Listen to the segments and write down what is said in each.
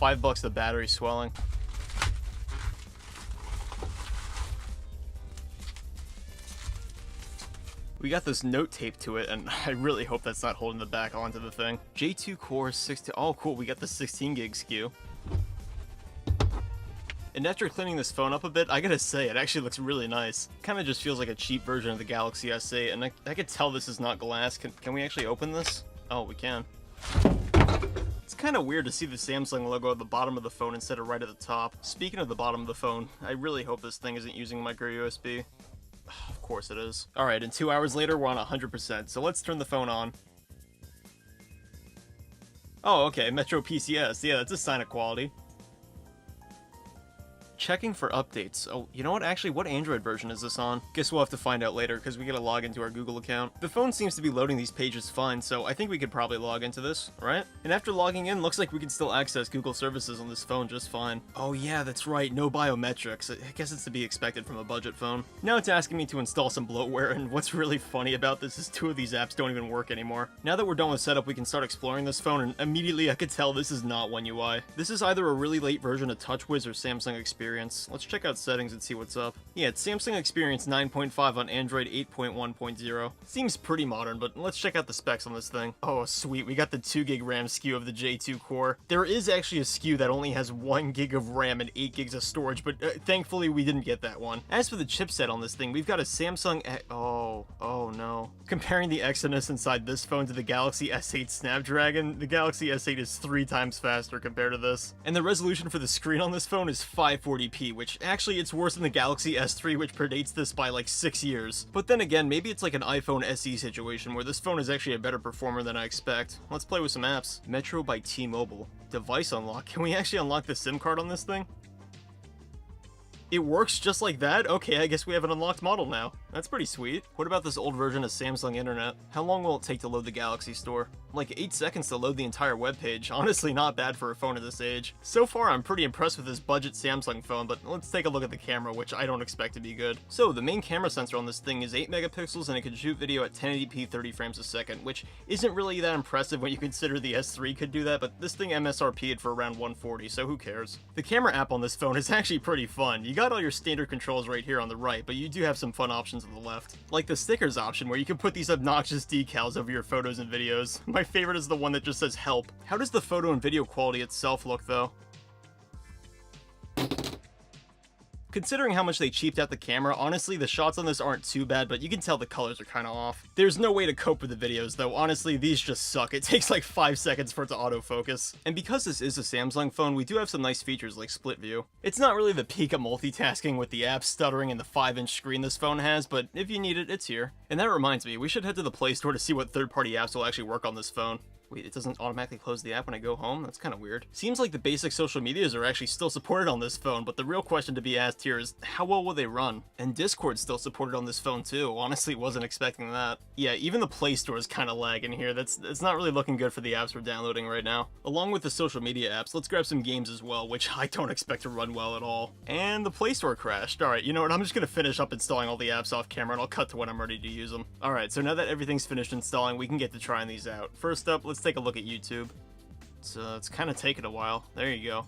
$5 the battery swelling. We got this note taped to it, and I really hope that's not holding the back onto the thing. J2 Core 16. Oh, cool. We got the 16 gig SKU. And after cleaning this phone up a bit, I gotta say, it actually looks really nice. Kinda just feels like a cheap version of the Galaxy S8, and I could tell this is not glass. Can we actually open this? Oh, we can. It's kinda weird to see the Samsung logo at the bottom of the phone instead of right at the top. Speaking of the bottom of the phone, I really hope this thing isn't using micro USB. Of course it is. Alright, and 2 hours later, we're on 100%, so let's turn the phone on. Oh, okay, Metro PCS. Yeah, that's a sign of quality. Checking for updates. Oh, you know what? Actually, what Android version is this on? Guess we'll have to find out later, because we gotta log into our Google account. The phone seems to be loading these pages fine, so I think we could probably log into this, right? And after logging in, looks like we can still access Google services on this phone just fine. Oh yeah, that's right, no biometrics. I guess it's to be expected from a budget phone. Now it's asking me to install some bloatware, and what's really funny about this is 2 of these apps don't even work anymore. Now that we're done with setup, we can start exploring this phone, and immediately I could tell this is not One UI. This is either a really late version of TouchWiz or Samsung Experience. Let's check out settings and see what's up. Yeah, it's Samsung Experience 9.5 on Android 8.1.0. Seems pretty modern, but let's check out the specs on this thing. Oh, sweet, we got the 2 gig RAM SKU of the J2 Core. There is actually a SKU that only has 1 gig of RAM and 8 gigs of storage, but thankfully we didn't get that one. As for the chipset on this thing, we've got a Samsung oh no. Comparing the Exynos inside this phone to the Galaxy S8 Snapdragon, the Galaxy S8 is 3 times faster compared to this. And the resolution for the screen on this phone is 540p, which actually it's worse than the Galaxy S3, which predates this by like 6 years. But then again, maybe it's like an iPhone SE situation where this phone is actually a better performer than I expect. Let's play with some apps. Metro by T-Mobile. Device unlock. Can we actually unlock the SIM card on this thing? It works just like that? Okay, I guess we have an unlocked model now. That's pretty sweet. What about this old version of Samsung Internet? How long will it take to load the Galaxy Store? Like 8 seconds to load the entire web page. Honestly, not bad for a phone of this age. So far, I'm pretty impressed with this budget Samsung phone, but let's take a look at the camera, which I don't expect to be good. So, the main camera sensor on this thing is 8 megapixels and it can shoot video at 1080p 30 frames a second, which isn't really that impressive when you consider the S3 could do that, but this thing MSRP'd for around 140, so who cares? The camera app on this phone is actually pretty fun. You got all your standard controls right here on the right, but you do have some fun options on the left. Like the stickers option, where you can put these obnoxious decals over your photos and videos. My favorite is the one that just says help. How does the photo and video quality itself look though? Considering how much they cheaped out the camera, honestly, the shots on this aren't too bad, but you can tell the colors are kinda off. There's no way to cope with the videos, though. Honestly, these just suck. It takes like 5 seconds for it to autofocus. And because this is a Samsung phone, we do have some nice features like split view. It's not really the peak of multitasking with the app stuttering and the 5-inch screen this phone has, but if you need it, it's here. And that reminds me, we should head to the Play Store to see what third-party apps will actually work on this phone. Wait, it doesn't automatically close the app when I go home? That's kind of weird. Seems like the basic social medias are actually still supported on this phone, but the real question to be asked here is, how well will they run? And Discord's still supported on this phone too. Honestly, wasn't expecting that. Yeah, even the Play Store is kind of lagging here. It's not really looking good for the apps we're downloading right now. Along with the social media apps, let's grab some games as well, which I don't expect to run well at all. And the Play Store crashed. Alright, you know what? I'm just gonna finish up installing all the apps off camera and I'll cut to when I'm ready to use them. Alright, so now that everything's finished installing, we can get to trying these out. First up, let's take a look at YouTube. It's kind of taken a while. There you go.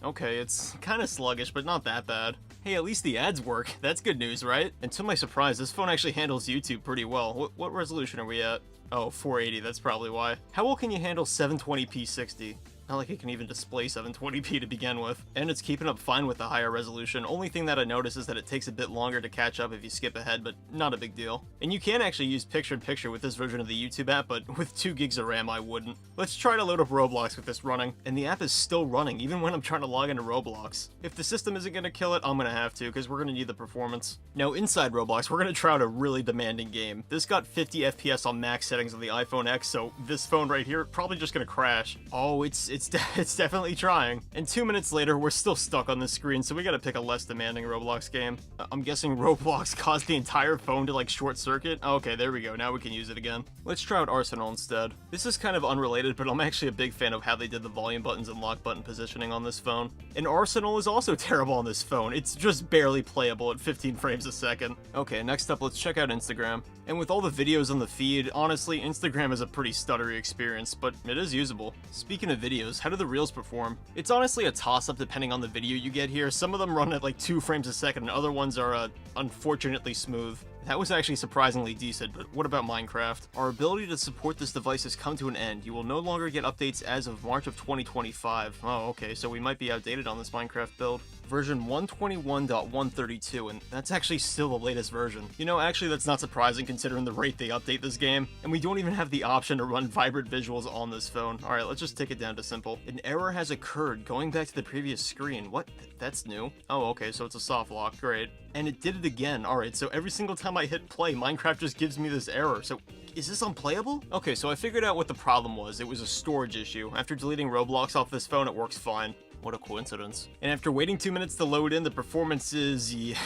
Okay, it's kind of sluggish, but not that bad. Hey, at least the ads work. That's good news, right? And to my surprise, this phone actually handles YouTube pretty well. What resolution are we at? Oh, 480, that's probably why. How well can you handle 720p 60? Not like it can even display 720p to begin with. And it's keeping up fine with the higher resolution. Only thing that I notice is that it takes a bit longer to catch up if you skip ahead, but not a big deal. And you can actually use picture-in-picture with this version of the YouTube app, but with 2 gigs of RAM I wouldn't. Let's try to load up Roblox with this running. And the app is still running, even when I'm trying to log into Roblox. If the system isn't gonna kill it, I'm gonna have to, because we're gonna need the performance. Now inside Roblox, we're gonna try out a really demanding game. This got 50 FPS on max settings on the iPhone X, so this phone right here, probably just gonna crash. Oh, it's definitely trying. And 2 minutes later, we're still stuck on this screen, so we gotta pick a less demanding Roblox game. I'm guessing Roblox caused the entire phone to like short circuit? Okay, there we go, now we can use it again. Let's try out Arsenal instead. This is kind of unrelated, but I'm actually a big fan of how they did the volume buttons and lock button positioning on this phone. And Arsenal is also terrible on this phone. It's just barely playable at 15 frames a second. Okay, next up, let's check out Instagram. And with all the videos on the feed, honestly, Instagram is a pretty stuttery experience, but it is usable. Speaking of videos, how do the Reels perform? It's honestly a toss-up depending on the video you get here. Some of them run at like 2 frames a second, and other ones are unfortunately smooth. That was actually surprisingly decent, but what about Minecraft? Our ability to support this device has come to an end. You will no longer get updates as of March of 2025. Oh, okay, so we might be outdated on this Minecraft build. Version 121.132, and that's actually still the latest version. You know, actually that's not surprising considering the rate they update this game, and we don't even have the option to run vibrant visuals on this phone. Alright, let's just take it down to simple. An error has occurred going back to the previous screen. What? That's new. Oh, okay, so it's a soft lock. Great. And it did it again. Alright, so every single time I hit play, Minecraft just gives me this error. So is this unplayable? Okay, so I figured out what the problem was. It was a storage issue. After deleting Roblox off this phone, it works fine. What a coincidence. And after waiting 2 minutes to load in, the performance is... yeah,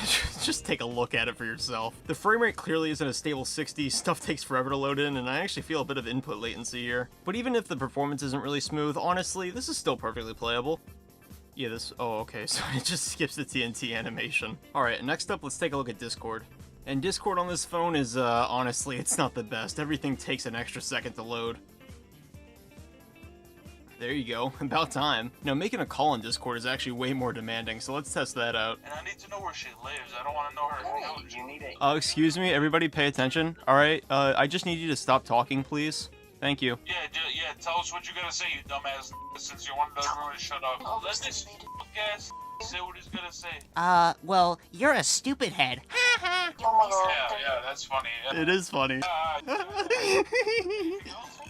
just take a look at it for yourself. The frame rate clearly isn't a stable 60, stuff takes forever to load in, and I actually feel a bit of input latency here. But even if the performance isn't really smooth, honestly, this is still perfectly playable. Yeah, this... oh, okay, so it just skips the TNT animation. Alright, next up, let's take a look at Discord. And Discord on this phone is, honestly, it's not the best. Everything takes an extra second to load. There you go, about time. Now, making a call on Discord is actually way more demanding, so let's test that out. And I need to know where she lives. I don't want to know her age. Excuse me, everybody pay attention. Alright, I just need you to stop talking, please. Thank you. Yeah, tell us what you're gonna say, you dumbass, since you wanted everyone to shut up. Let this ass say what he's gonna say. Well, you're a stupid head. Yeah, that's funny. It is funny.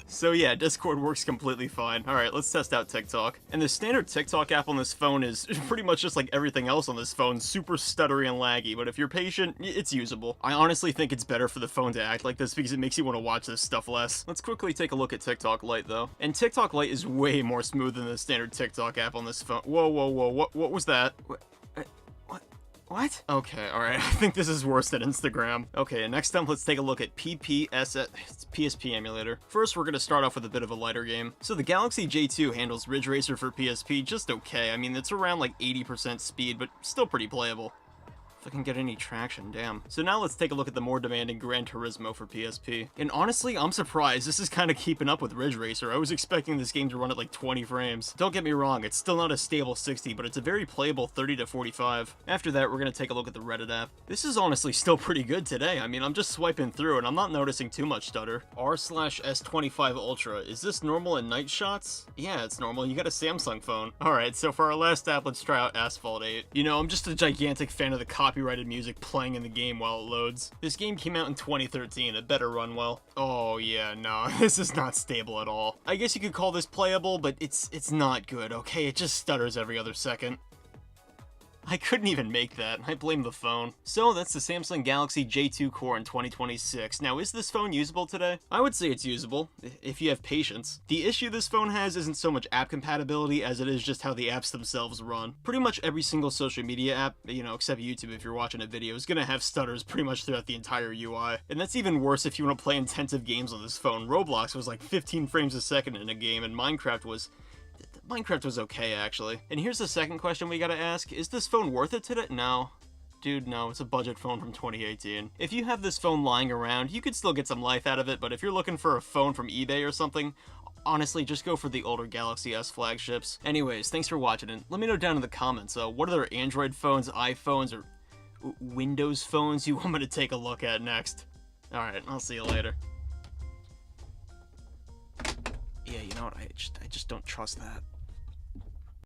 So yeah, Discord works completely fine. Alright, let's test out TikTok. And the standard TikTok app on this phone is pretty much just like everything else on this phone, super stuttery and laggy, but if you're patient, it's usable. I honestly think it's better for the phone to act like this because it makes you want to watch this stuff less. Let's quickly take a look at TikTok Lite though. And TikTok Lite is way more smooth than the standard TikTok app on this phone. Whoa, what was that? What? Okay, alright, I think this is worse than Instagram. Okay, and next up, let's take a look at PSP emulator. First, we're gonna start off with a bit of a lighter game. So the Galaxy J2 handles Ridge Racer for PSP just okay. I mean, it's around like 80% speed, but still pretty playable. If I can get any traction, damn. So now let's take a look at the more demanding Gran Turismo for PSP. And honestly, I'm surprised. This is kind of keeping up with Ridge Racer. I was expecting this game to run at like 20 frames. Don't get me wrong, it's still not a stable 60, but it's a very playable 30 to 45. After that, we're gonna take a look at the Reddit app. This is honestly still pretty good today. I mean, I'm just swiping through and I'm not noticing too much stutter. R/S25 Ultra. Is this normal in night shots? Yeah, it's normal. You got a Samsung phone. Alright, so for our last app, let's try out Asphalt 8. You know, I'm just a gigantic fan of the copyrighted music playing in the game while it loads. This game came out in 2013, it better run well. Oh yeah, no, this is not stable at all. I guess you could call this playable, but it's not good, okay? It just stutters every other second. I couldn't even make that. I blame the phone. So that's the Samsung Galaxy J2 Core in 2026. Now, is this phone usable today? I would say it's usable, if you have patience. The issue this phone has isn't so much app compatibility as it is just how the apps themselves run. Pretty much every single social media app, you know, except YouTube if you're watching a video, is gonna have stutters pretty much throughout the entire UI. And that's even worse if you want to play intensive games on this phone. Roblox was like 15 frames a second in a game, and Minecraft was okay, actually. And here's the second question we gotta ask. Is this phone worth it today? No. Dude, no, it's a budget phone from 2018. If you have this phone lying around, you could still get some life out of it, but if you're looking for a phone from eBay or something, honestly, just go for the older Galaxy S flagships. Anyways, thanks for watching, and let me know down in the comments, what other Android phones, iPhones, or Windows phones you want me to take a look at next. Alright, I'll see you later. Yeah, you know what, I just don't trust that.